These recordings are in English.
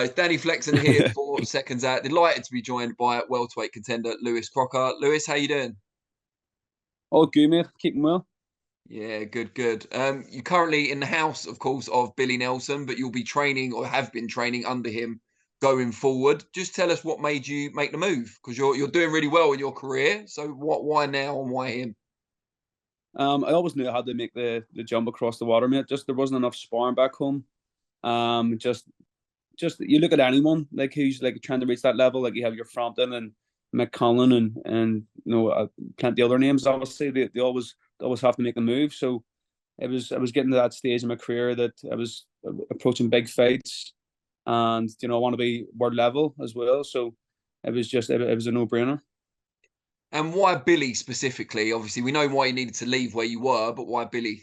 It's Danny Flexen here for Seconds Out. Delighted to be joined by welterweight contender Lewis Crocker. Lewis, how you doing? Oh, good, mate. Keeping well. Yeah, good, good. You're currently in the house, of course, of Billy Nelson, but you'll be training or have been training under him going forward. Just tell us what made you make the move, because you're doing really well in your career. So why now and why him? I always knew I had to make the jump across the water, mate. Just there wasn't enough sparring back home. Just you look at anyone like who's like trying to reach that level. Like you have your Frampton and McCullen and plenty other names. Obviously, they always have to make a move. So I was getting to that stage in my career that I was approaching big fights, and I want to be world level as well. So it was a no brainer. And why Billy specifically? Obviously, we know why you needed to leave where you were, but why Billy?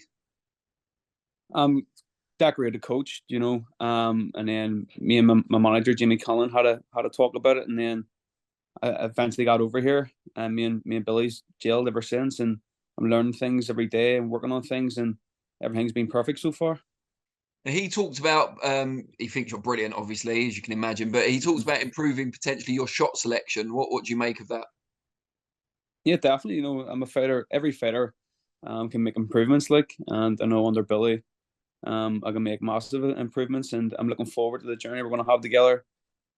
Decorated coach, and then me and my manager Jimmy Cullen had a talk about it, and then I eventually got over here, and me and Billy's jailed ever since, and I'm learning things every day and working on things, and everything's been perfect so far. He talked about he thinks you're brilliant, obviously, as you can imagine, but he talks about improving potentially your shot selection. What do you make of that? Yeah, definitely. I'm a fighter. Every fighter can make improvements, like, and I know under Billy, I can make massive improvements, and I'm looking forward to the journey we're going to have together.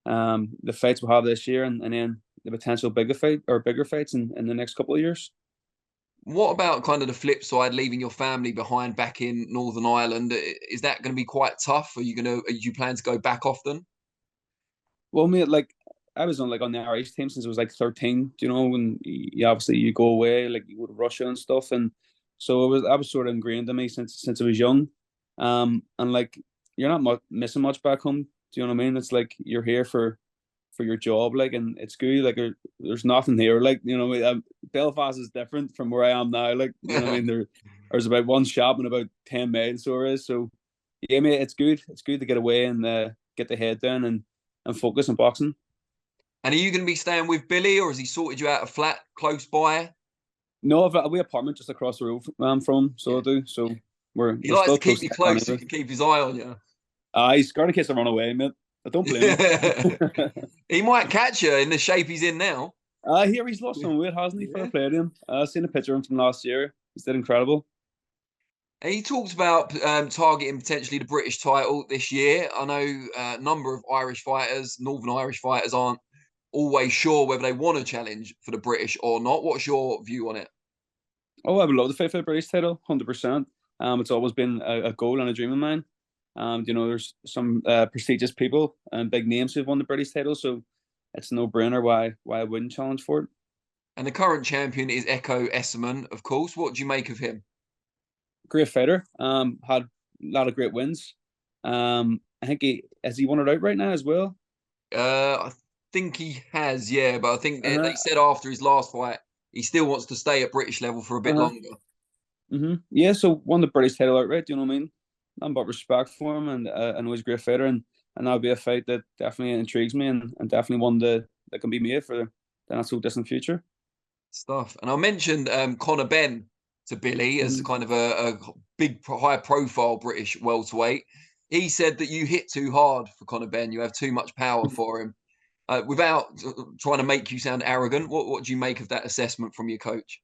The fights we'll have this year, and then the potential bigger fights in the next couple of years. What about kind of the flip side, leaving your family behind back in Northern Ireland? Is that going to be quite tough? Are you plan to go back often? Well, mate, like I was on the Irish team since I was like 13. When you obviously you go away, like you go to Russia and stuff, and so I was sort of ingrained in me since I was young. And like you're not missing much back home. Do you know what I mean? It's like you're here for your job, like, and it's good. Like there's nothing here, like Belfast is different from where I am now. Like what I mean, there's about one shop and about 10 miles or is. So yeah, mate, it's good. It's good to get away and get the head down and focus on boxing. And are you going to be staying with Billy, or has he sorted you out a flat close by? No, I've a apartment just across the road from, so I Yeah. do. So we're He we're likes still to keep close you to town close so he anyway. can keep his eye on you. He's scared in case I run away, mate. I don't blame him. He might catch you in the shape he's in now. I hear he's lost some weight, hasn't he? Fair Yeah. play to him. I've seen a picture of him from last year. He's did incredible. And he talks about targeting potentially the British title this year. I know a number of Irish fighters, Northern Irish fighters, aren't always sure whether they want to challenge for the British or not. What's your view on it? Oh, I would love to fight for the British title, 100%. It's always been a goal and a dream of mine. There's some prestigious people and big names who've won the British title, so it's no brainer why I wouldn't challenge for it. And the current champion is Echo Esserman, of course. What do you make of him? Great fighter. Had a lot of great wins. I think he won it out right now as well. I think he has, yeah, but I think they Uh-huh. said after his last fight, he still wants to stay at British level for a bit Uh-huh. longer. Yeah, so won the British title outright. Do you know what I mean? Nothing but respect for him, and I know he's a great fighter, and that'll be a fight that definitely intrigues me, and definitely one that can be made for the not so distant future. Stuff. And I mentioned Conor Benn to Billy as hmm kind of a big, high profile British welterweight. He said that you hit too hard for Conor Benn. You have too much power for him. Without trying to make you sound arrogant, what do you make of that assessment from your coach?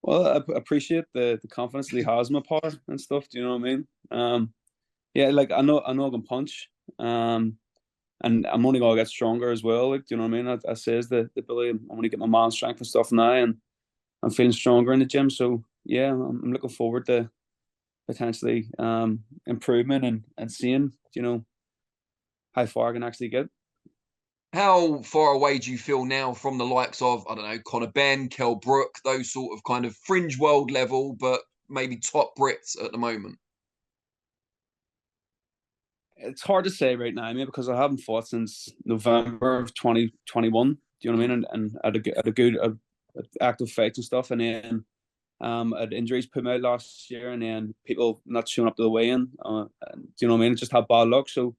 Well, I appreciate the confidence that he has in my power and stuff. Do you know what I mean? Yeah, like I know I can punch. And I'm only gonna get stronger as well. Like, do you know what I mean? I says the ability. I'm only getting my man strength and stuff now, and I'm feeling stronger in the gym. So yeah, I'm looking forward to potentially improvement and seeing how far I can actually get. How far away do you feel now from the likes of, I don't know, Conor Benn, Kell Brook, those sort of kind of fringe world level, but maybe top Brits at the moment? It's hard to say right now, mate, because I haven't fought since November of 2021. Do you know what I mean? And had a good active fights and stuff, and then I had injuries put me out last year, and then people not showing up to the weigh-in. Do you know what I mean? Just had bad luck. So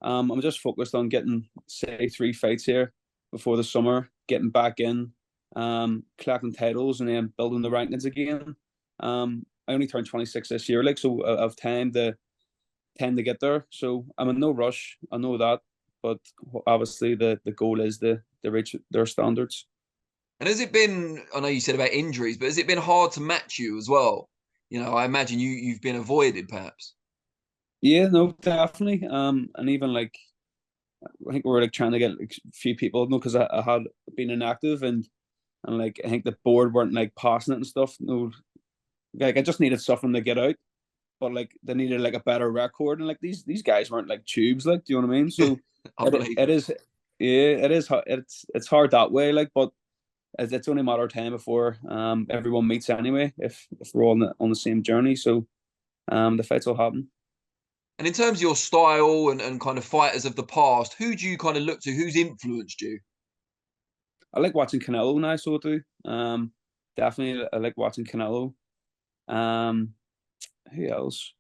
I'm just focused on getting, say, 3 fights here before the summer, getting back in, collecting titles, and then building the rankings again. I only turned 26 this year, like, so I have time tend to get there. So I'm in no rush. I know that, but obviously the goal is to reach their standards. And has it been? I know you said about injuries, but has it been hard to match you as well? You know, I imagine you've been avoided, perhaps. Yeah, no, definitely. And even like I think we were like trying to get like, a few people, no, because I had been inactive and like I think the board weren't like passing it and stuff. No, like I just needed something to get out, but like they needed like a better record, and like these guys weren't like tubes, like, do you know what I mean? So I believe it it. is, yeah, it is. It's hard that way, like, but it's only a matter of time before everyone meets anyway. If we're all on the same journey, so the fights will happen. And in terms of your style and kind of fighters of the past, who do you kind of look to? Who's influenced you? I like watching Canelo now, so I do. Definitely, I like watching Canelo. Um, who else?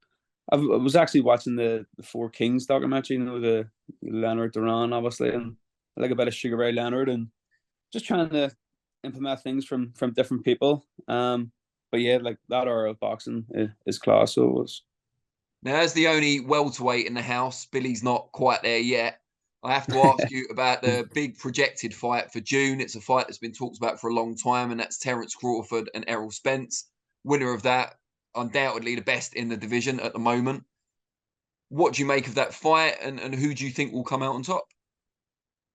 I was actually watching the Four Kings documentary, you know, the Leonard Duran, obviously, and I like a bit of Sugar Ray Leonard, and just trying to implement things from different people. But yeah, like that era of boxing is class. So it was. Now, as the only welterweight in the house, Billy's not quite there yet. I have to ask you about the big projected fight for June. It's a fight that's been talked about for a long time, and that's Terence Crawford and Errol Spence. Winner of that, undoubtedly the best in the division at the moment. What do you make of that fight, and who do you think will come out on top?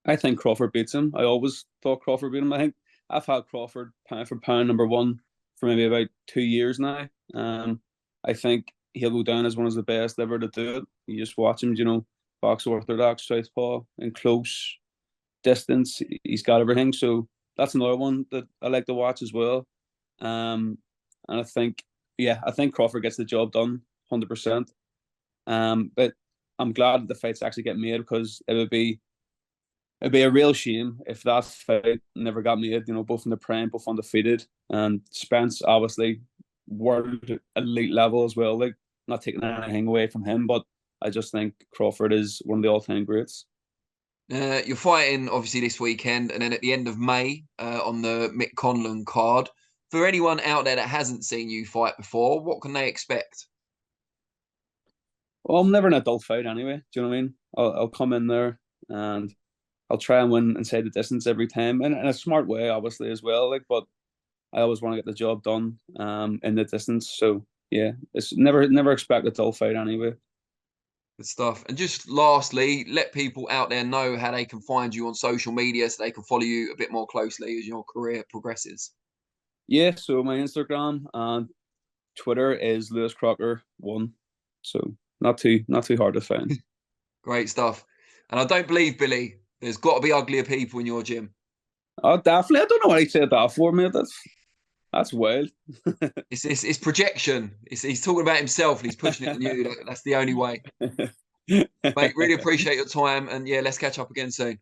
I think Crawford beats him. I always thought Crawford beat him. I think I've had Crawford pound for pound number one for maybe about 2 years now. I think he'll go down as one of the best ever to do it. You just watch him, you know, box orthodox, southpaw, and close distance. He's got everything. So that's another one that I like to watch as well. And I think, yeah, I think Crawford gets the job done 100%. But I'm glad that the fights actually get made because it'd be a real shame if that fight never got made, you know, both in the prime, both undefeated. And Spence, obviously, world elite level as well. Like, not taking anything away from him, but I just think Crawford is one of the all time greats. You're fighting obviously this weekend, and then at the end of May on the Mick Conlan card. For anyone out there that hasn't seen you fight before, what can they expect? Well, I'm never an adult fight anyway. Do you know what I mean? I'll come in there and I'll try and win inside the distance every time, and in a smart way, obviously as well. Like, but I always want to get the job done in the distance. So yeah, it's never expect a dull fight anyway. Good stuff. And just lastly, let people out there know how they can find you on social media so they can follow you a bit more closely as your career progresses. Yeah, so my Instagram and Twitter is Lewis Crocker 1. So not too hard to find. Great stuff. And I don't believe, Billy, there's got to be uglier people in your gym. Oh, definitely. I don't know what he said that for, mate. That's wild. It's projection. He's talking about himself and he's pushing it on you. That's the only way. Mate, really appreciate your time. And yeah, let's catch up again soon.